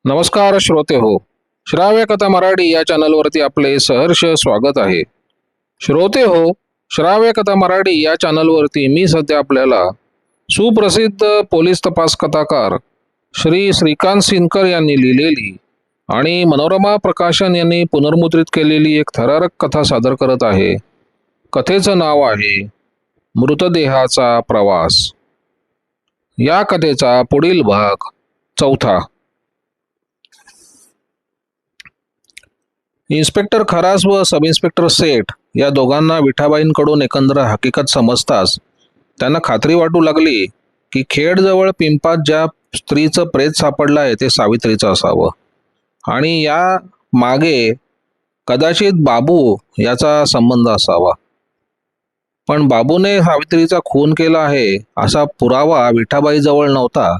नमस्कार श्रोते हो. श्राव्य कथा मराठी या चॅनलवरती आपले सहर्ष स्वागत आहे. श्रोते हो, श्राव्य कथा मराठी या चॅनलवरती मी सध्या आपल्याला सुप्रसिद्ध पोलीस तपास कथाकार श्री श्रीकांत सिनकर यांनी लिहिलेली आणि मनोरमा प्रकाशन यांनी पुनर्मुद्रित केलेली एक थरारक कथा सादर करत आहे. कथेचं नाव आहे मृतदेहाचा प्रवास. या कथेचा पुढील भाग चौथा. इन्स्पेक्टर खरास व सब इन्स्पेक्टर सेठ या दोघांना विठाबाईंकडून एकंदर हकीकत समजताच त्यांना खात्री वाटू लागली की खेडजवळ पिंपात ज्या स्त्रीचं प्रेत सापडलं आहे ते सावित्रीचं असावं आणि या मागे कदाचित बाबू याचा संबंध असावा. पण बाबूने सावित्रीचा खून केला आहे असा पुरावा विठाबाईजवळ नव्हता.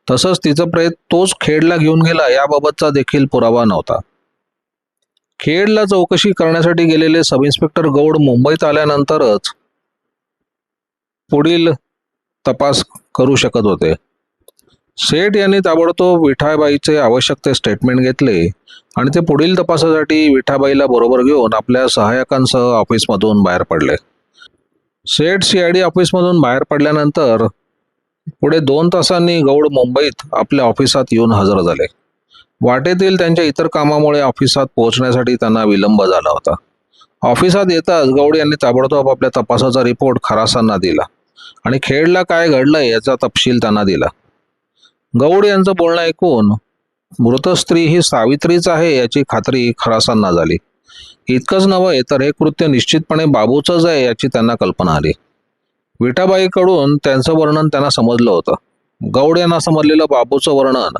तसंच तिचं प्रेत तोच खेडला घेऊन गेला याबाबतचा देखील पुरावा नव्हता. खेडला चौकशी करण्यासाठी गेलेले सब इन्स्पेक्टर गौड मुंबईत आल्यानंतरच पुढील तपास करू शकत होते. सेठ यांनी ताबडतोब विठाबाईचे आवश्यक ते स्टेटमेंट घेतले आणि ते पुढील तपासासाठी विठाबाईला बरोबर घेऊन आपल्या सहाय्यकांसह ऑफिसमधून बाहेर पडले. सेठ CID ऑफिसमधून बाहेर पडल्यानंतर पुढे 2 तासांनी गौड मुंबईत आपल्या ऑफिसात येऊन हजर झाले. वाटेतील त्यांच्या इतर कामामुळे ऑफिसात पोहोचण्यासाठी त्यांना विलंब झाला होता. ऑफिसात येताच गौड यांनी ताबडतोब आपल्या तपासाचा रिपोर्ट खरासांना दिला आणि खेडला काय घडलंय याचा तपशील त्यांना दिला. गौड यांचं बोलणं ऐकून मृत स्त्री ही सावित्रीच आहे याची खात्री खरासांना झाली. इतकंच नव्हे तर हे कृत्य निश्चितपणे बाबूचंच आहे याची त्यांना कल्पना आली. विठाबाईकडून त्यांचं वर्णन त्यांना समजलं होतं. गौड यांना समजलेलं बाबूचं वर्णन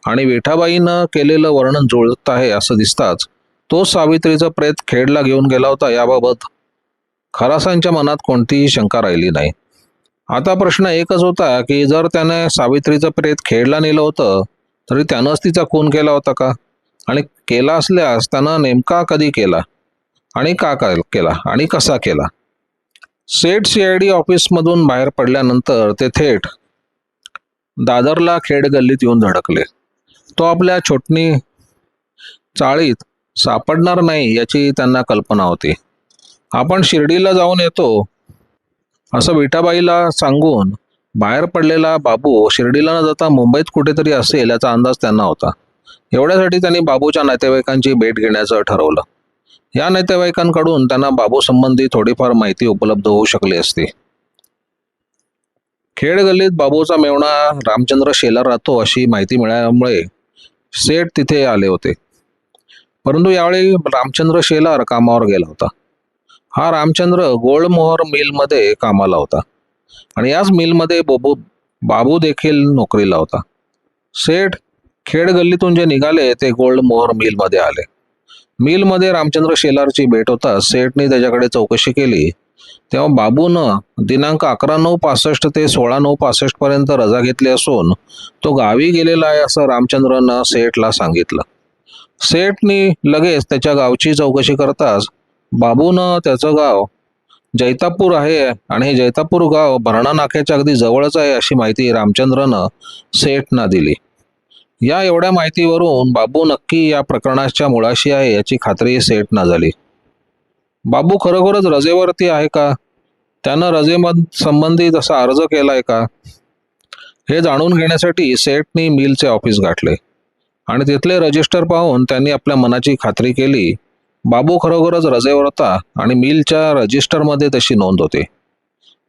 आणि विठाबाईनं केलेलं वर्णन जुळत आहे असं दिसताच तो सावित्रीचं प्रेत खेडला घेऊन गेला होता याबाबत खरासांच्या मनात कोणतीही शंका राहिली नाही. आता प्रश्न एकच होता की जर त्याने सावित्रीचं प्रेत खेडला नेलं होतं तरी त्यानंच तिचा खून केला होता का, आणि केला असल्यास त्यानं नेमका कधी केला आणि का केला आणि कसा केला. सेठ CID ऑफिसमधून बाहेर पडल्यानंतर ते थेट दादरला खेड गल्लीत येऊन धडकले. तो आपल्या छोटणी चाळीत सापडणार नाही याची त्यांना कल्पना होती. आपण शिर्डीला जाऊन येतो असं विठाबाईला सांगून बाहेर पडलेला बाबू शिर्डीला न जाता मुंबईत कुठेतरी असेल याचा अंदाज त्यांना होता. एवढ्यासाठी त्यांनी बाबूच्या नातेवाईकांची भेट घेण्याचं ठरवलं. या नातेवाईकांकडून त्यांना बाबू संबंधी थोडीफार माहिती उपलब्ध होऊ शकली असती. खेड गल्लीत बाबूचा मेवणा रामचंद्र शेलार राहतो अशी माहिती मिळाल्यामुळे सेठ तिथे आले होते. परंतु यावेळी रामचंद्र शेलार कामावर गेला होता. हा रामचंद्र गोल्डमोहर मिलमध्ये कामाला होता आणि याच मिलमध्ये बाबू देखील नोकरीला होता. सेठ खेड गल्लीतून जे निघाले ते गोल्डमोहर मिलमध्ये आले. मिलमध्ये रामचंद्र शेलारची भेट होताच सेठने त्याच्याकडे चौकशी केली तेव्हा बाबूनं दिनांक 11/9/65 ते 16/9/65 पर्यंत रजा घेतली असून तो गावी गेलेला आहे असं रामचंद्रनं सेठला सांगितलं. सेठनी लगेच त्याच्या गावची चौकशी करताच बाबूनं त्याचं गाव जैतापूर आहे आणि हे जैतापूर गाव भरणा नाक्याच्या अगदी जवळच आहे अशी माहिती रामचंद्रनं सेठना दिली. या एवढ्या माहितीवरून बाबू नक्की या प्रकरणाच्या मुळाशी आहे याची खात्री सेठना झाली. बाबू खरोखरच रजेवरती आहे का, त्यानं रजेसंबंधी तसा अर्ज केलाय का, हे जाणून घेण्यासाठी सेठनी मिलचे ऑफिस गाठले आणि तिथले रजिस्टर पाहून त्यांनी आपल्या मनाची खात्री केली. बाबू खरोखरच रजेवर होता आणि मिलच्या रजिस्टरमध्ये तशी नोंद होती.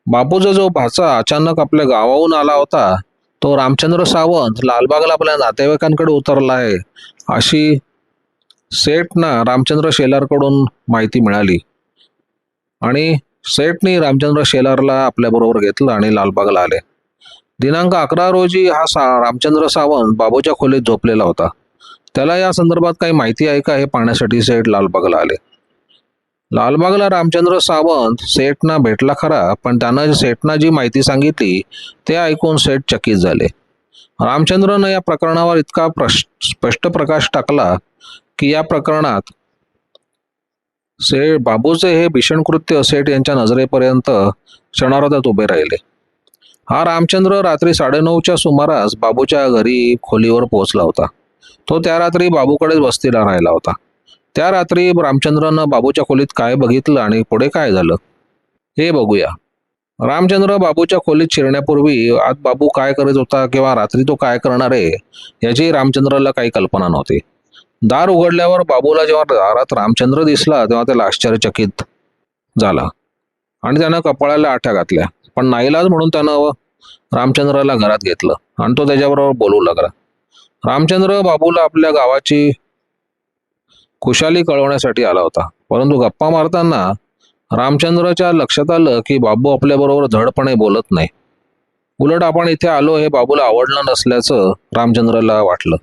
बाबूचा जो भाचा अचानक आपल्या गावाहून आला होता तो रामचंद्र सावंत लालबागला आपल्या नातेवाईकांकडे उतरला आहे अशी सेठना रामचंद्र शेलारकडून माहिती मिळाली आणि सेठनी रामचंद्र शेलारला आपल्याबरोबर घेतलं आणि लालबागला आले. दिनांक 11 रोजी हा रामचंद्र सावंत बाबूच्या खोलीत झोपलेला होता. त्याला या संदर्भात काही माहिती आहे का हे पाहण्यासाठी सेठ लालबागला आले. लालबागला रामचंद्र सावंत सेठना भेटला खरा, पण त्यानं सेठना जी माहिती सांगितली ते ऐकून सेठ चकित झाले. रामचंद्रनं या प्रकरणावर इतका स्पष्ट प्रकाश टाकला की या प्रकरणात बाबूचे हे भीषण कृत्य सेठ यांच्या नजरेपर्यंत क्षणार्धात उभे राहिले. हा रामचंद्र रात्री 9:30च्या सुमारास बाबूच्या घरी खोलीवर पोहोचला होता. तो त्या रात्री बाबूकडेच वस्तीला राहिला होता. त्या रात्री रामचंद्रनं बाबूच्या खोलीत काय बघितलं आणि पुढे काय झालं हे बघूया. रामचंद्र बाबूच्या खोलीत शिरण्यापूर्वी आत बाबू काय करत होता किंवा रात्री तो काय करणार आहे याची रामचंद्रला काही कल्पना नव्हती. दार उघडल्यावर बाबूला जेव्हा दारात रामचंद्र दिसला तेव्हा त्याला आश्चर्यचकित झाला आणि त्यानं कपाळाला आठ्या घातल्या. पण नाईलाज म्हणून त्यानं रामचंद्राला घरात घेतलं आणि तो त्याच्याबरोबर बोलू लागला. रामचंद्र बाबूला आपल्या गावाची खुशाली कळवण्यासाठी आला होता, परंतु गप्पा मारताना रामचंद्रच्या लक्षात आलं की बाबू आपल्याबरोबर धडपणे बोलत नाही. उलट आपण इथे आलो हे बाबूला आवडलं नसल्याचं रामचंद्रला वाटलं.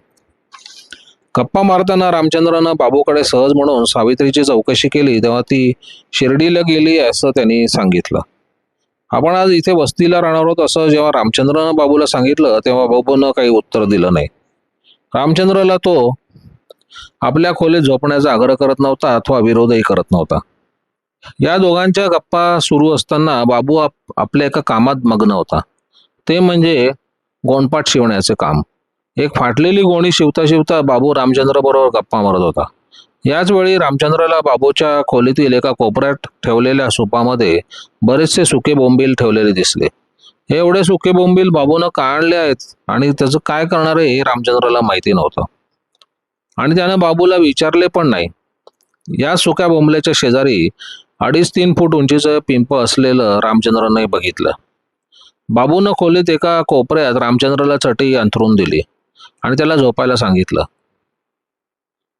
गप्पा मारताना रामचंद्रनं बाबूकडे सहज म्हणून सावित्रीची चौकशी केली तेव्हा ती शिर्डीला गेली असं त्यांनी सांगितलं. आपण आज इथे वस्तीला राहणार आहोत असं जेव्हा रामचंद्रनं बाबूला सांगितलं तेव्हा बाबूनं काही उत्तर दिलं नाही. रामचंद्रला तो आपल्या खोलीत झोपण्याचा आग्रह करत नव्हता अथवा विरोधही करत नव्हता. या दोघांच्या गप्पा सुरू असताना बाबू आपल्या एका कामात मग्न होता. ते म्हणजे गोणपाट शिवण्याचे काम. एक फाटलेली गोणी शिवता शिवता बाबू रामचंद्र बरोबर गप्पा मारत होता. याच वेळी रामचंद्रला बाबूच्या खोलीतील एका कोपऱ्यात ठेवलेल्या सुपामध्ये बरेचसे सुके बोंबील ठेवलेले दिसले. हे एवढे सुके बोंबील बाबूनं का आणले आहेत आणि त्याचं काय करणार आहे हे रामचंद्रला माहिती नव्हतं आणि त्यानं बाबूला विचारले पण नाही. या सुक्या बोंबल्याच्या शेजारी 2.5-3 फूट उंचीचं पिंप असलेलं रामचंद्रने बघितलं. बाबूनं खोलीत एका कोपऱ्यात रामचंद्रला चटई अंथरून दिली आणि त्याला झोपायला सांगितलं.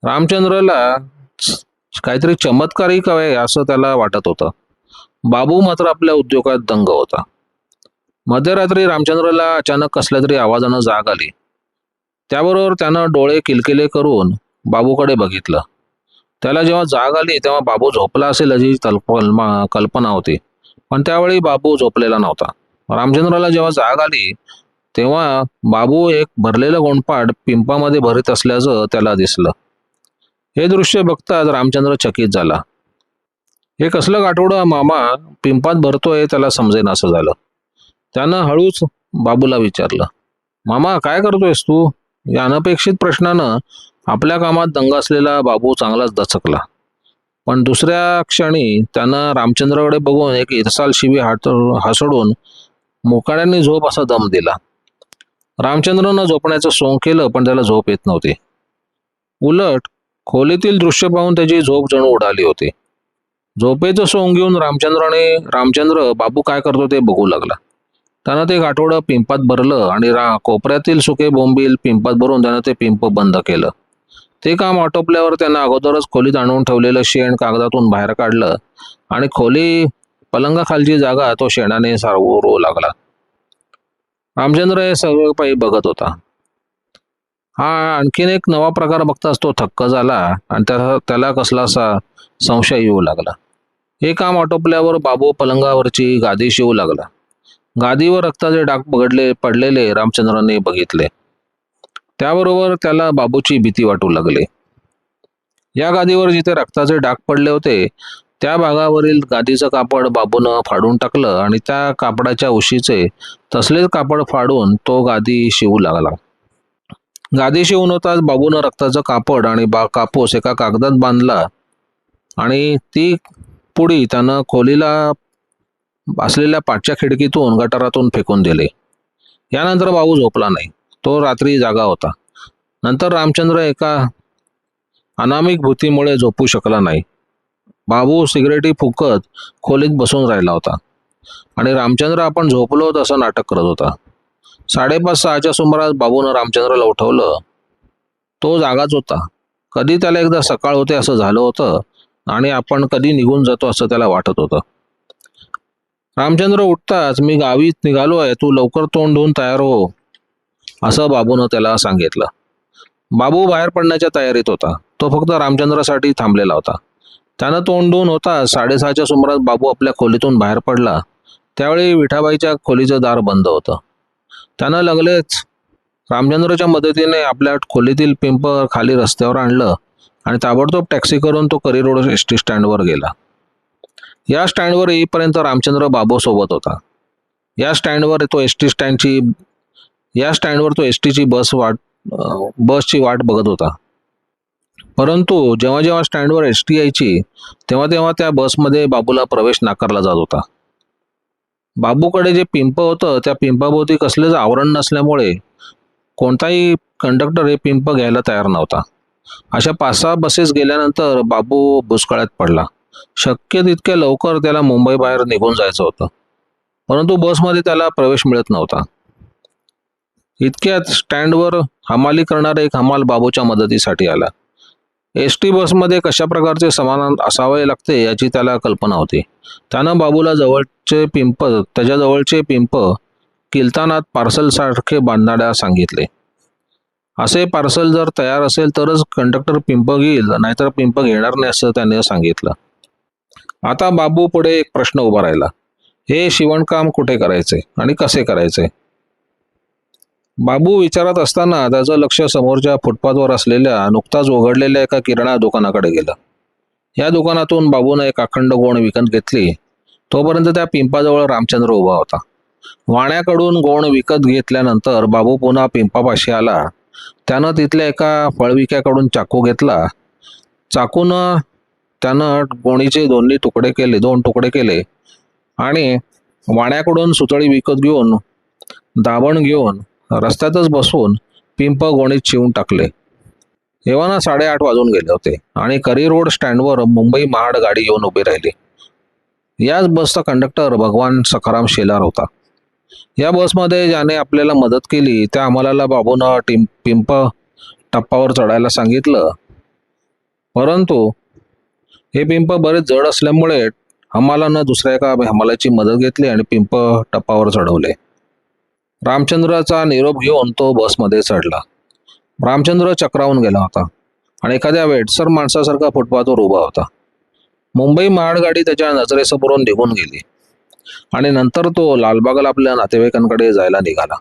रामचंद्रला काहीतरी चमत्कारिक आहे असं त्याला वाटत होतं. बाबू मात्र आपल्या उद्योगात दंग होता. मध्यरात्री रामचंद्रला अचानक कसल्या तरी आवाजानं जाग आली. त्याबरोबर त्यानं डोळे किलकिले करून बाबूकडे बघितलं. त्याला जेव्हा जाग आली तेव्हा बाबू झोपला असेल अशी कल्पना होती, पण त्यावेळी बाबू झोपलेला नव्हता. रामचंद्रला जेव्हा जाग आली तेव्हा बाबू एक भरलेलं गोणपाट पिंपामध्ये भरीत असल्याचं त्याला दिसलं. हे दृश्य बघताच रामचंद्र चकित झाला. हे कसलं गाठोडं मामा पिंपात भरतोय त्याला समजेन असं झालं. त्यानं हळूच बाबूला विचारलं, मामा काय करतोयस तू? या अनपेक्षित प्रश्नानं आपल्या कामात दंग असलेला बाबू चांगलाच दचकला. पण दुसऱ्या क्षणी त्यानं रामचंद्राकडे बघून एक इरसाल शिवी हसडून मुकाड्यांनी झोप असा दम दिला. रामचंद्रनं झोपण्याचं सोंग केलं पण त्याला झोप येत नव्हती. उलट खोलीतील दृश्य पाहून त्याची झोप जणू उडाली होती. झोपेचं सोंग घेऊन रामचंद्र बाबू काय करतो ते बघू लागला. त्यानं ते गाठोडं पिंपात भरलं आणि कोपऱ्यातील सुके बोंबील पिंपात भरून त्यानं ते पिंप बंद केलं. ते काम आटोपल्यावर त्यानं अगोदरच खोलीत आणून ठेवलेलं शेण कागदातून बाहेर काढलं आणि खोली पलंगाखालची जागा तो शेणाने सारवू लागला. रामचंद्र हे सगळं पायी बघत होता. हा आणखीन एक नवा प्रकार बघताच तो थक्क झाला आणि त्याला कसलासा संशय येऊ लागला. हे काम आटोपल्यावर बाबू पलंगावरची गादी शिवू लागला. गादीवर रक्ताचे डाग पडलेले रामचंद्राने बघितले. त्याबरोबर त्याला बाबूची भीती वाटू लागली. या गादीवर जिथे रक्ताचे डाग पडले होते त्या भागावरील गादीचं कापड बाबूनं फाडून टाकलं आणि त्या कापडाच्या उशीचे तसलेच कापड फाडून तो गादी शिवू लागला. गादी शिवून होताच बाबूनं रक्ताचं कापड आणि कापूस एका कागदात बांधला आणि ती पुडी त्यानं खोलीला असलेल्या पाठच्या खिडकीतून गटारातून फेकून दिले. यानंतर बाबू झोपला नाही. तो रात्री जागा होता. नंतर रामचंद्र एका अनामिक भूतीमुळे झोपू शकला नाही. बाबू सिगरेटी फुकत खोलीत बसून राहिला होता आणि रामचंद्र आपण झोपलो तसं नाटक करत होता. 5:30-6च्या सुमारास बाबूनं रामचंद्रला उठवलं. तो जागाच होता. कधी त्याला एकदा सकाळ होते असं झालं होतं आणि आपण कधी निघून जातो असं त्याला वाटत होतं. रामचंद्र उठताच मी गावीत निघालो आहे, तू लवकर तोंड धुवून तयार हो असं बाबूनं त्याला सांगितलं. बाबू बाहेर पडण्याच्या तयारीत होता. तो फक्त रामचंद्रासाठी थांबलेला होता. त्यानं तोंड धुवून होता 6:30च्या सुमारास बाबू आपल्या खोलीतून बाहेर पडला. त्यावेळी विठाबाईच्या खोलीचं दार बंद होतं. त्यानं लगेच रामचंद्रच्या मदतीने आपल्या खोलीतील पिंप खाली रस्त्यावर आणलं आणि ताबडतोब टॅक्सी करून तो करी रोड एसटी स्टँडवर गेला. या स्टँडवर येईपर्यंत रामचंद्र बाबू सोबत होता. या स्टँडवर तो एसटीची बस बसची वाट बघत होता. परंतु जेव्हा जेव्हा स्टँडवर एस टी यायची तेव्हा तेव्हा त्या बसमध्ये बाबूला प्रवेश नाकारला जात होता. बाबूकडे जे पिंप होतं त्या पिंपाभोवती कसलेच आवरण नसल्यामुळे कोणताही कंडक्टर हे पिंप घ्यायला तयार नव्हता. अशा 5-6 बसेस गेल्यानंतर बाबू भुसकाळात पडला. शक्य तितक्या लवकर त्याला मुंबई बाहेर निघून जायचं होतं, परंतु बसमध्ये त्याला प्रवेश मिळत नव्हता. इतक्यात स्टँडवर हमाली करणारा एक हमाल बाबूच्या मदतीसाठी आला. एस टी बसमध्ये कशा प्रकारचे सामान असावे लागते याची त्याला कल्पना होती. त्यानं बाबूला त्याच्या जवळचे पिंप किलतानात पार्सलसारखे बांधणाऱ्या सांगितले. असे पार्सल जर तयार असेल तरच कंडक्टर पिंप घेईल, नाहीतर पिंप घेणार नाही असं त्याने सांगितलं. आता बाबू पुढे एक प्रश्न उभा राहिला. हे शिवणकाम कुठे करायचे आणि कसे करायचे? बाबू विचारत असताना त्याचं लक्ष समोरच्या फुटपाथवर असलेल्या नुकताच उघडलेल्या एका किराणा दुकानाकडे गेलं. या दुकानातून बाबूनं एक अखंड गोण विकत घेतली. तोपर्यंत त्या पिंपाजवळ रामचंद्र उभा होता. वाण्याकडून गोण विकत घेतल्यानंतर बाबू पुन्हा पिंपापाशी आला. त्यानं तिथल्या एका फळविक्याकडून चाकू घेतला. चाकूनं त्यानं गोणीचे 2 तुकडे केले आणि वाण्याकडून सुतळी विकत घेऊन दाभण घेऊन रस्त्यातच बसून पिंप गोणीत शिवून टाकले. एव्हाना 8:30 वाजून गेले होते आणि करी रोड स्टँडवर मुंबई महाड गाडी येऊन उभी राहिली. याच बसचा कंडक्टर भगवान सखाराम शेलार होता. या बसमध्ये ज्याने आपल्याला मदत केली त्या अंमलाला बाबूनं पिंप टप्पावर चढायला सांगितलं, परंतु हे पिंप बरेच जड असल्यामुळे हमालानं दुसऱ्या एका हमालाची मदत घेतली आणि पिंप टप्पावर चढवले. रामचंद्राचा निरोप घेऊन तो बसमध्ये चढला. रामचंद्र चक्रावून गेला होता आणि एखाद्या वेडसर माणसासारखा फुटपाथवर उभा होता. मुंबई महाड गाडी त्याच्या नजरेसमोरून निघून गेली आणि नंतर तो लालबागला आपल्या नातेवाईकांकडे जायला निघाला.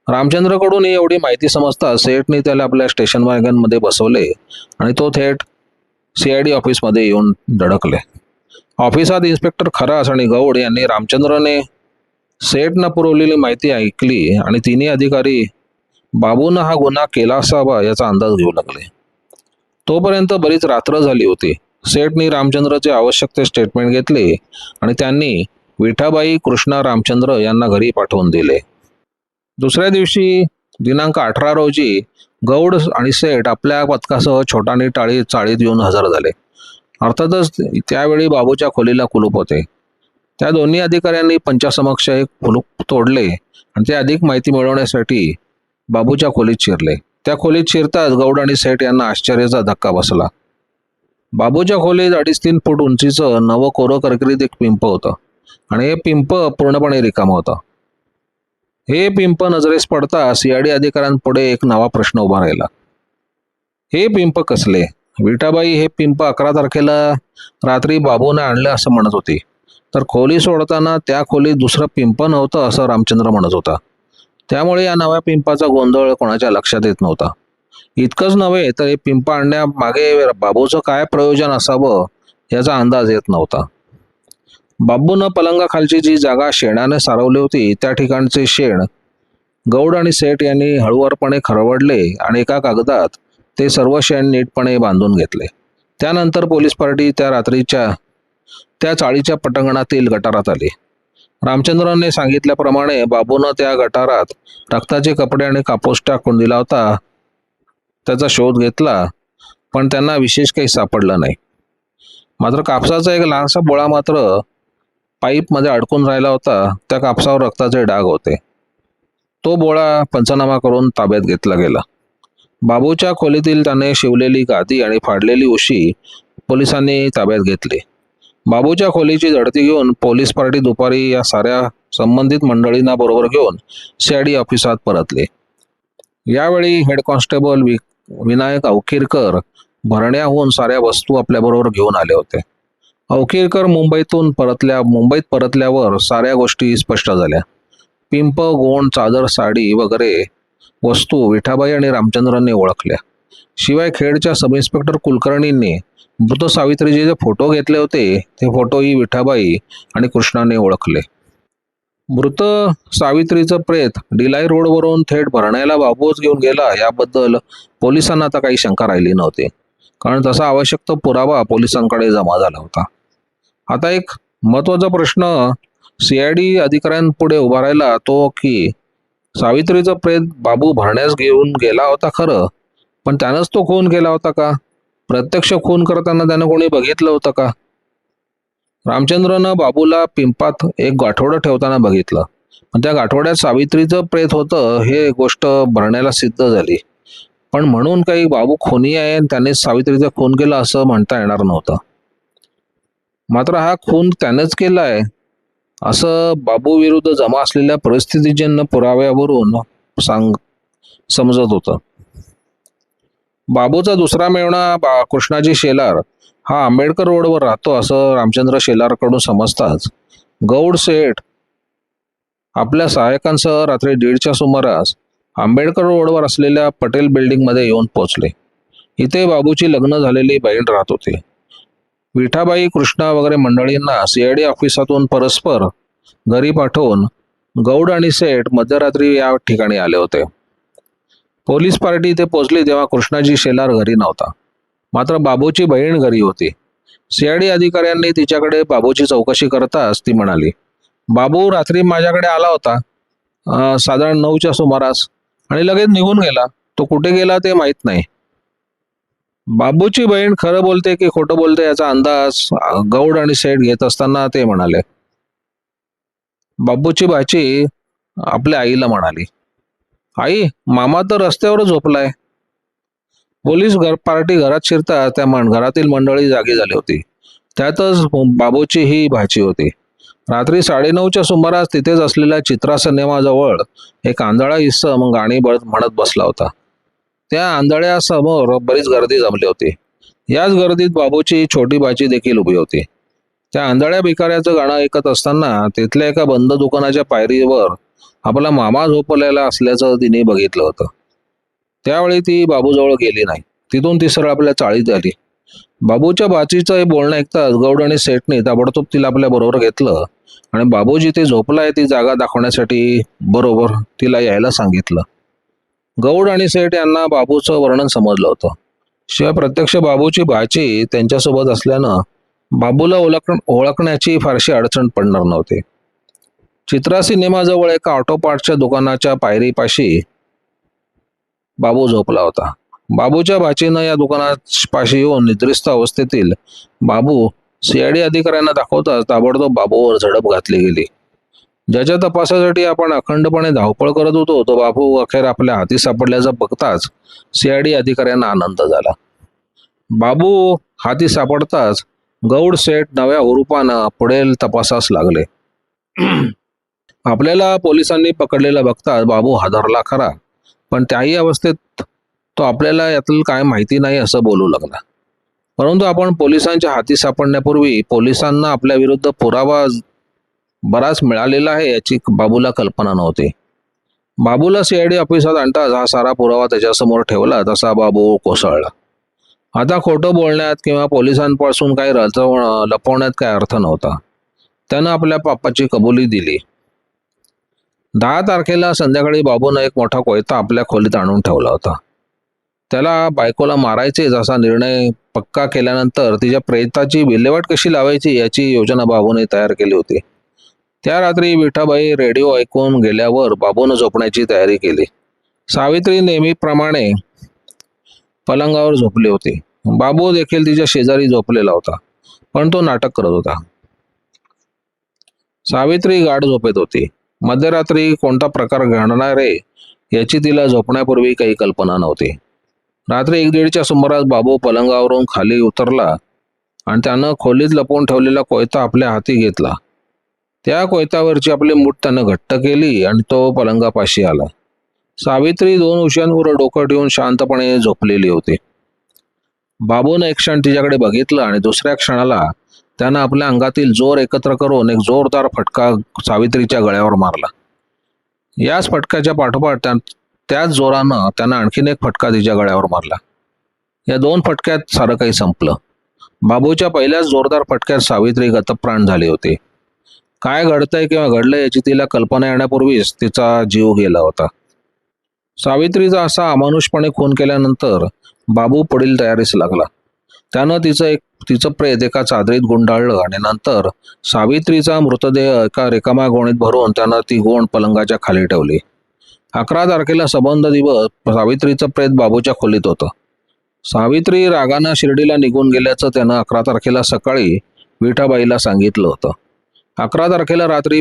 रामचंद्रकडून ही एवढी माहिती समजता सेठने त्याला आपल्या स्टेशन वॅगनमध्ये बसवले आणि तो थेट CID ऑफिसमध्ये येऊन धडकले. ऑफिसात इन्स्पेक्टर खरास आणि गौड यांनी रामचंद्रने सेठनं पुरवलेली माहिती ऐकली आणि तिन्ही अधिकारी बाबूनं हा गुन्हा केला असावा याचा अंदाज घेऊ लागले. तोपर्यंत बरीच रात्र झाली होती. सेठनी रामचंद्रचे आवश्यक ते स्टेटमेंट घेतले आणि त्यांनी विठाबाई कृष्णा रामचंद्र यांना घरी पाठवून दिले. दुसऱ्या दिवशी दिनांक 18 रोजी गौड आणि सेठ आपल्या पथकासह छोटानी चाळीत येऊन हजर झाले. अर्थातच त्यावेळी बाबूच्या खोलीला कुलूप होते. त्या दोन्ही अधिकाऱ्यांनी पंचासमक्ष एक कुलूप तोडले आणि ते अधिक माहिती मिळवण्यासाठी बाबूच्या खोलीत शिरले. त्या खोलीत शिरताच गौड आणि सेठ यांना आश्चर्याचा धक्का बसला. बाबूच्या खोलीत 2.5-3 फूट उंचीचं नवं कोरं करकरीत एक पिंप होतं आणि हे पिंप पूर्णपणे रिकामं होतं. हे पिंप नजरेस पडता CID अधिकाऱ्यांपुढे एक नवा प्रश्न उभा राहिला. हे पिंप कसले? विठाबाई हे पिंप 11 तारखेला रात्री बाबूने आणलं असं म्हणत होती, तर खोली सोडताना त्या खोलीत दुसरं पिंप नव्हतं असं रामचंद्र म्हणत होता. त्यामुळे या नव्या पिंपाचा गोंधळ कोणाच्या लक्षात येत नव्हता. इतकंच नव्हे तर हे पिंप आणण्यामागे बाबूचं काय प्रयोजन असावं याचा अंदाज येत नव्हता. बाबूनं पलंगाखालची जी जागा शेणाने सारवली होती त्या ठिकाणचे शेण गौड आणि सेठ यांनी हळुवारपणे खरवडले आणि एका कागदात ते सर्व शेण नीटपणे बांधून घेतले. त्यानंतर पोलीस पार्टी त्या चाळीच्या पटांगणातील गटारात आली. रामचंद्रांनी सांगितल्याप्रमाणे बाबूनं त्या गटारात रक्ताचे कपडे आणि कापूस टाकून दिला होता. त्याचा शोध घेतला पण त्यांना विशेष काही सापडलं नाही. मात्र कापसाचा एक लहानसा बोळा मात्र पाईपमध्ये अडकून राहिला होता. त्या कापसावर रक्ताचे डाग होते. तो बोळा पंचनामा करून ताब्यात घेतला गेला. बाबूच्या खोलीतील त्याने शिवलेली गादी आणि फाडलेली उशी पोलिसांनी ताब्यात घेतली. बाबूच्या खोलीची झडती घेऊन पोलीस पार्टी दुपारी या साऱ्या संबंधित मंडळींना बरोबर घेऊन CID ऑफिसात परतले. यावेळी हेड कॉन्स्टेबल विनायक अवखीरकर भरण्याहून साऱ्या वस्तू आपल्याबरोबर घेऊन आले होते. अवखीरकर मुंबईत परतल्यावर साऱ्या गोष्टी स्पष्ट झाल्या. पिंप, गोण, चादर, साडी वगैरे वस्तू विठाबाई आणि रामचंद्रांनी ओळखल्या. शिवाय खेडच्या सब इन्स्पेक्टर कुलकर्णींनी मृत सावित्रीचे जे फोटो घेतले होते ते फोटोही विठाबाई आणि कृष्णाने ओळखले. मृत सावित्रीचं प्रेत डिलाई रोडवरून थेट भरण्याला बाबूच घेऊन गेला याबद्दल पोलिसांना आता काही शंका राहिली नव्हती, कारण तसा आवश्यक तो पुरावा पोलिसांकडे जमा झाला होता. आता एक महत्त्वाचा प्रश्न CID अधिकाऱ्यांपुढे उभा राहिला, तो की सावित्रीचं प्रेत बाबू भरण्यास घेऊन गेला होता खरं, पण त्यानंच तो खून केला होता का? प्रत्यक्ष खून करताना त्यानं कोणी बघितलं होतं का? रामचंद्रनं बाबूला पिंपात एक गाठोडं ठेवताना बघितलं, पण त्या गाठोड्यात सावित्रीचं प्रेत होतं हे गोष्ट भरण्याला सिद्ध झाली. पण म्हणून काही बाबू खुनी आहे आणि त्याने सावित्रीचा खून केला असं म्हणता येणार नव्हतं. मात्र हा खून त्यानेच केलाय असं बाबू विरुद्ध जमा असलेल्या परिस्थितीजन्य पुराव्यावरून समजत होतं. बाबूचा दुसरा मेवणा कृष्णाजी शेलार हा आंबेडकर रोडवर राहतो असं रामचंद्र शेलारकडून समजताच गौड सेठ आपल्या सहाय्यकांसह रात्री 1:30च्या सुमारास आंबेडकर रोडवर असलेल्या पटेल बिल्डिंगमध्ये येऊन पोहोचले. इथे बाबूची लग्न झालेली बहीण राहत होती. विठाबाई, कृष्णा वगैरे मंडळींना CID ऑफिसातून परस्पर घरी पाठवून गौड आणि सेठ मध्यरात्री या ठिकाणी आले होते. पोलीस पार्टी इथे पोहोचली तेव्हा कृष्णाजी शेलार घरी नव्हता, मात्र बाबूची बहीण घरी होती. CID अधिकाऱ्यांनी तिच्याकडे बाबूची चौकशी करताच ती म्हणाली, बाबू रात्री माझ्याकडे आला होता साधारण 9च्या सुमारास आणि लगेच निघून गेला. तो कुठे गेला ते माहीत नाही. बाबूची बहीण खरं बोलते की खोटं बोलते याचा अंदाज गौड आणि सेठ घेत असताना ते म्हणाले. बाबूची भाची आपल्या आईला म्हणाली, आई, मामा तर रस्त्यावर झोपलाय. पोलीस पार्टी घरात शिरता त्या घरातील मंडळी जागी झाली होती. त्यातच बाबूची ही भाची होती. रात्री 9:30च्या सुमारास तिथेच असलेल्या चित्रा सिनेमाजवळ एक आंधळा इसम गाणी म्हणत बसला होता. त्या आंधळ्यासमोर बरीच गर्दी जमली होती. याच गर्दीत बाबूची छोटी भाची देखील उभी होती. त्या आंधळ्या भिकाऱ्याचं गाणं ऐकत असताना तिथल्या एका बंद दुकानाच्या पायरीवर आपला मामा झोपलेला असल्याचं तिने बघितलं होतं. त्यावेळी ती बाबूजवळ गेली नाही. तिथून ती सरळ आपल्या चाळीत आली. बाबूच्या भाचीचं हे बोलणं ऐकताच गौड आणि सेठने ताबडतोब तिला आपल्या बरोबर घेतलं आणि बाबू जिथे झोपलाय ती जागा दाखवण्यासाठी बरोबर तिला यायला सांगितलं. गौड आणि सेठ यांना बाबूचं वर्णन समजलं होतं. शिवाय प्रत्यक्ष बाबूची भाची त्यांच्यासोबत असल्यानं बाबूला ओळखण्याची फारशी अडचण पडणार नव्हती. चित्रा सिनेमाजवळ एका ऑटो पार्टच्या दुकानाच्या पायरीपाशी बाबू झोपला होता. बाबूच्या भाचीनं या दुकानापाशी येऊन निद्रिस्त अवस्थेतील बाबू CID अधिकाऱ्यांना दाखवताच ताबडतोब बाबूवर झडप घातली गेली. ज्याच्या तपासासाठी आपण अखंडपणे धावपळ करत होतो तो बाबू अखेर आपल्या हाती सापडल्याचं बघताच CID अधिकाऱ्यांना आनंद झाला. बाबू हाती सापडताच गौड सेठ नव्या हुरूपानं पुढील तपासास लागले. आपल्याला पोलिसांनी पकडलेला बघताच बाबू हादरला खरा, पण त्याही अवस्थेत तो आपल्याला यातलं काय माहिती नाही असं बोलू लागला. परंतु आपण पोलिसांच्या हाती सापडण्यापूर्वी पोलिसांना आपल्या विरुद्ध पुरावा बराच मिळालेला आहे याची बाबूला कल्पना नव्हती. बाबूला CID ऑफिसात आणताच हा सारा पुरावा त्याच्यासमोर ठेवला तसा बाबू कोसळला. आता खोटं बोलण्यात किंवा पोलिसांपासून काही लपवण्यात काही अर्थ नव्हता. त्यानं आपल्या पापाची कबुली दिली. 10 तारखेला संध्याकाळी बाबूनं एक मोठा कोयता आपल्या खोलीत आणून ठेवला होता. त्याला बायकोला मारायचेच असा निर्णय पक्का केल्यानंतर तिच्या प्रेताची विल्हेवाट कशी लावायची याची योजना बाबूने तयार केली होती. त्या रात्री विठाबाई रेडिओ ऐकून गेल्यावर बाबूनं झोपण्याची तयारी केली. सावित्री नेहमीप्रमाणे पलंगावर झोपली होती. बाबू देखील तिच्या शेजारी झोपलेला होता, पण तो नाटक करत होता. सावित्री गाढ झोपेत होती. मध्यरात्री कोणता प्रकार घडणार आहे याची तिला झोपण्यापूर्वी काही कल्पना नव्हती. रात्री 1:30च्या सुमारास बाबू पलंगावरून खाली उतरला आणि त्यानं खोलीत लपवून ठेवलेला कोयता आपल्या हाती घेतला. त्या कोयत्यावरची आपली मूठ त्यानं घट्ट केली आणि तो पलंगापाशी आला. सावित्री 2 उशांवर डोकं ठेवून शांतपणे झोपलेली होती. बाबूनं एक क्षण तिच्याकडे बघितलं आणि दुसऱ्या क्षणाला त्यानं आपल्या अंगातील जोर एकत्र करून एक जोरदार फटका सावित्रीच्या गळ्यावर मारला. याच फटक्याच्या पाठोपाठ त्याच जोरानं त्यानं आणखीन एक फटका तिच्या गळ्यावर मारला. या 2 फटक्यात सारं काही संपलं. बाबूच्या पहिल्याच जोरदार फटक्यात सावित्री गतप्राण झाली होती. काय घडतंय किंवा घडलंय याची तिला कल्पना येण्यापूर्वीच तिचा जीव गेला होता. सावित्रीचा असा अमानुषपणे खून केल्यानंतर बाबू पुढील तयारीस लागला. त्यानं तिचं प्रेत एका चादरीत गुंडाळलं आणि नंतर सावित्रीचा मृतदेह एका रिकाम्या गोणीत भरून त्यानं ती गोण पलंगाच्या खाली ठेवली. 11 तारखेला संबंध दिवस सावित्रीचं प्रेत बाबूच्या खोलीत होतं. सावित्री रागानं शिर्डीला निघून गेल्याचं त्यानं 11 तारखेला सकाळी विठाबाईला सांगितलं होतं. 11 तारखेला रात्री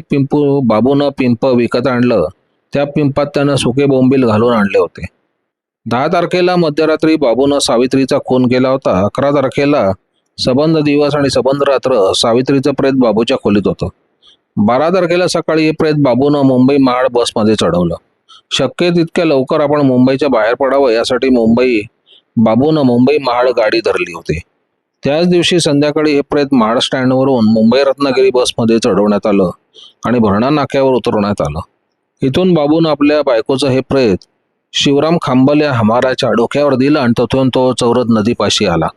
बाबूनं पिंप विकत आणलं. त्या पिंपात त्यानं सुके बोंबील घालून आणले होते. 10 तारखेला मध्यरात्री बाबूनं सावित्रीचा खून केला होता. 11 तारखेला संबंध दिवस आणि संबंध रात्र सावित्रीचं प्रेत बाबूच्या खोलीत होतं. 12 तारखेला सकाळी हे प्रेत बाबूनं मुंबई महाड बसमध्ये चढवलं. शक्य तितक्या लवकर आपण मुंबईच्या बाहेर पडावं यासाठी बाबूनं मुंबई महाड गाडी धरली होती. त्याच दिवशी संध्याकाळी हे प्रेत महाड स्टँडवरून मुंबई रत्नागिरी बसमध्ये चढवण्यात आलं आणि भरणा नाक्यावर उतरवण्यात आलं. इथून बाबूनं आपल्या बायकोचं हे प्रेत शिवराम खांबल या हमाराच्या डोक्यावर दिलं आणि तिथून तो चौरद नदीपाशी आला.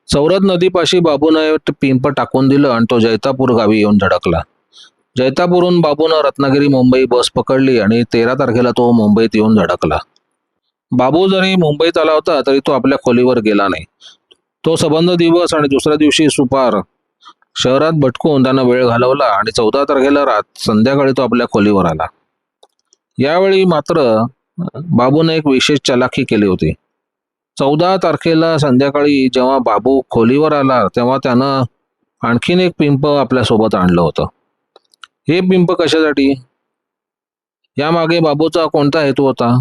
चौरद नदीपाशी बाबूनं पिंप टाकून दिलं आणि तो जैतापूर गावी येऊन धडकला. जैतापूरहून बाबूनं रत्नागिरी मुंबई बस पकडली आणि 13 तारखेला तो मुंबईत येऊन धडकला. बाबू जरी मुंबईत आला होता तरी तो आपल्या खोलीवर गेला नाही. तो संबंध दिवस आणि दुसऱ्या दिवशी सुपार शहरात भटकून त्यानं वेळ घालवला आणि 14 तारखेला संध्याकाळी तो आपल्या खोलीवर आला. यावेळी मात्र बाबूने एक विशेष चलाखी केली होती. 14 तारखेला संध्याकाळी जेव्हा बाबू खोलीवर आला तेव्हा त्यानं आणखीन एक पिंप आपल्यासोबत आणलं होतं. हे पिंप कशासाठी? यामागे बाबूचा कोणता हेतू होता?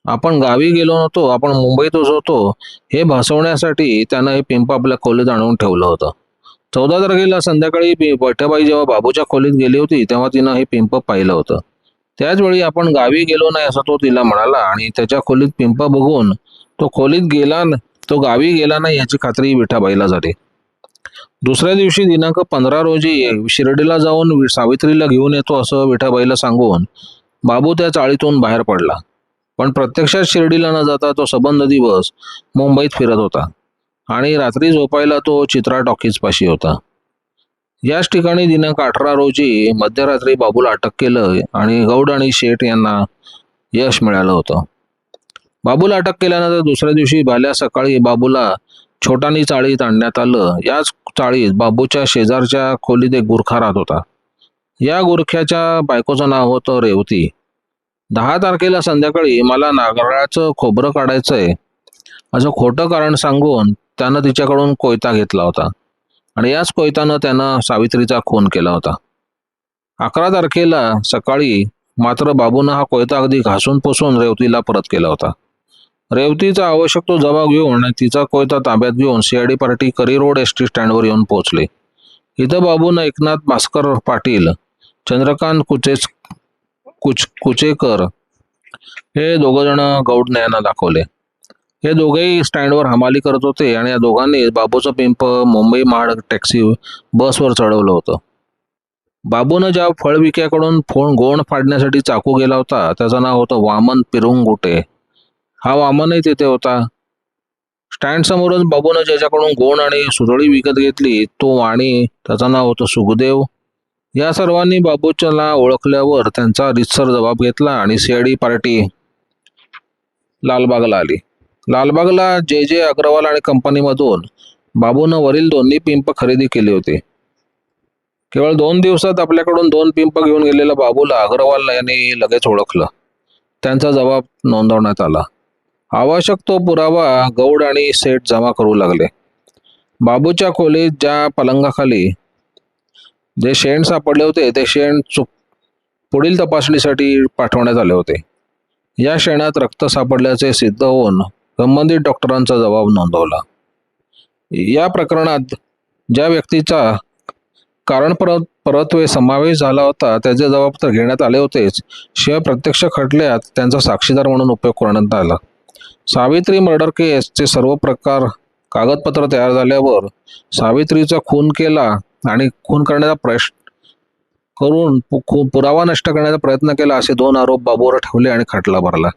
आपण गावी गेलो नव्हतो, आपण मुंबईतच होतो हे भासवण्यासाठी त्यानं हे पिंप आपल्या खोलीत आणून ठेवलं होतं. 14 तारखेला संध्याकाळी विठाबाई जेव्हा बाबूच्या खोलीत गेली होती तेव्हा तिनं हे पिंप पाहिलं होतं. त्याचवेळी आपण गावी गेलो नाही असं तो तिला म्हणाला आणि त्याच्या खोलीत पिंप बघून तो गावी गेला नाही याची खात्री विठाबाईला झाली. दुसऱ्या दिवशी दिनांक 15 रोजी शिर्डीला जाऊन सावित्रीला घेऊन येतो असं विठाबाईला सांगून बाबू त्या चाळीतून बाहेर पडला. पण प्रत्यक्षात शिर्डीला न जाता तो संबंध दिवस मुंबईत फिरत होता आणि रात्री झोपायला तो चित्रा टॉकीज पाशी होता. याच ठिकाणी दिनांक 18 रोजी मध्यरात्री बाबूला अटक केलं आणि गौड आणि शेठ यांना यश मिळालं होतं. बाबूला अटक केल्यानंतर दुसऱ्या दिवशी भाल्या सकाळी बाबूला छोटानी चाळीत आणण्यात आलं. याच चाळीत बाबूच्या शेजारच्या खोलीत एक गुरखा राहत होता. या गुरख्याच्या बायकोचं नाव होतं रेवती. 10 तारखेला संध्याकाळी मला नारळाचं खोबरं काढायचंय असं खोटं कारण सांगून त्यानं तिच्याकडून कोयता घेतला होता आणि याच कोयतानं त्यानं सावित्रीचा खून केला होता. 11 तारखेला सकाळी मात्र बाबूनं हा कोयता अगदी घासून पुसून रेवतीला परत केला होता. रेवतीचा आवश्यक तो जबाब घेऊन तिचा कोयता ताब्यात घेऊन सीआयडी पार्टी करी रोड एसटी स्टँडवर येऊन पोहोचले. इथं बाबूनं एकनाथ भास्कर पाटील, चंद्रकांत कुचेकर हे दोघं जण गौड न्यायांना दाखवले. हे दोघेही स्टँडवर हमाली करत होते आणि या दोघांनी बाबूचं पिंप मुंबई महाड टॅक्सी बसवर चढवलं होतं. बाबूनं ज्या फळविक्याकडून गोण फाडण्यासाठी चाकू गेला होता त्याचं नाव होतं वामन पिरुंगुटे. हा वामनही तिथे होता. स्टँड समोरच बाबूनं ज्याच्याकडून गोण आणि सुरळी विकत घेतली तो वाणी, त्याचं नाव होतं सुखदेव. या सर्वांनी बाबूच्याला ओळखल्यावर त्यांचा रितसर जबाब घेतला आणि सीआयडी पार्टी लालबागला आली. लालबागला जे अग्रवाल आणि कंपनीमधून बाबूनं वरील दोन्ही पिंप खरेदी केले होते. केवळ 2 दिवसात आपल्याकडून 2 पिंप घेऊन गेलेल्या बाबूला अग्रवाल यांनी लगेच ओळखलं. त्यांचा जबाब नोंदवण्यात आला. आवश्यक तो पुरावा गौड आणि सेठ जमा करू लागले. बाबूच्या खोलीत ज्या पलंगाखाली जे शेण सापडले होते ते शेण पुढील तपासणीसाठी पाठवण्यात आले होते. या शेणात रक्त सापडल्याचे सिद्ध होऊन संबंधित डॉक्टरांचा जबाब नोंदवला. या प्रकरणात ज्या व्यक्तीचा कारण परत्वे समावेश झाला होता त्याचे जबाब तर घेण्यात आले होतेच, शिवाय प्रत्यक्ष खटल्यात त्यांचा साक्षीदार म्हणून उपयोग करण्यात आला. सावित्री मर्डर केसचे सर्व प्रकार कागदपत्र तयार झाल्यावर सावित्रीचा खून केला आणि खून करण्याचा प्रयत्न करून पुरावा नष्ट करण्याचा प्रयत्न केला असे 2 आरोप बाबूवर ठेवले आणि खटला भरला.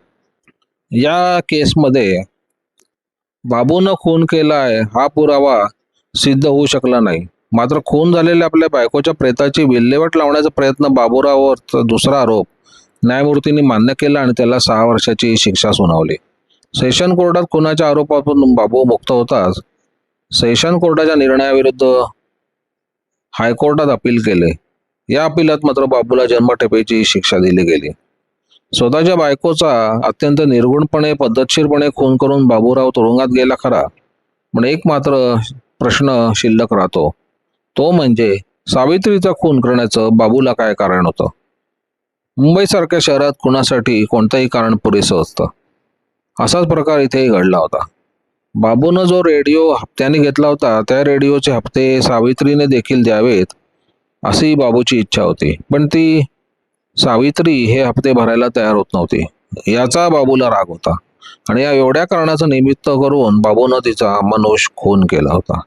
या केसमध्ये बाबूनं खून केलाय हा पुरावा सिद्ध होऊ शकला नाही. मात्र खून झालेल्या आपल्या बायकोच्या प्रेताची विल्हेवाट लावण्याचा प्रयत्न बाबूराववर दुसरा आरोप न्यायमूर्तींनी मान्य केला आणि त्याला 6 वर्षाची शिक्षा सुनावली. सेशन कोर्टात खुनाच्या आरोपातून बाबू मुक्त होताच सेशन कोर्टाच्या निर्णयाविरुद्ध हायकोर्टात अपील केले. या अपिलात मात्र बाबूला जन्मठेपेची शिक्षा दिली गेली. स्वतःच्या बायकोचा अत्यंत निर्गुणपणे पद्धतशीरपणे खून करून बाबूराव तुरुंगात गेला खरा, पण एक मात्र प्रश्न शिल्लक राहतो, तो म्हणजे सावित्रीचा खून करण्याचं बाबूला काय कारण होतं. मुंबईसारख्या शहरात खुनासाठी कोणतंही कारण पुरेसं असतं. असाच प्रकार इथेही घडला होता. बाबूनं जो रेडिओ हप्त्याने घेतला होता त्या रेडिओचे हप्ते सावित्रीने देखील द्यावेत अशी बाबूची इच्छा होती, पण ती सावित्री हे हप्ते भरायला तयार होत नव्हती. याचा बाबूला राग होता आणि या एवढ्या कारणाचं निमित्त करून बाबूनं तिचा अमानुष खून केला होता.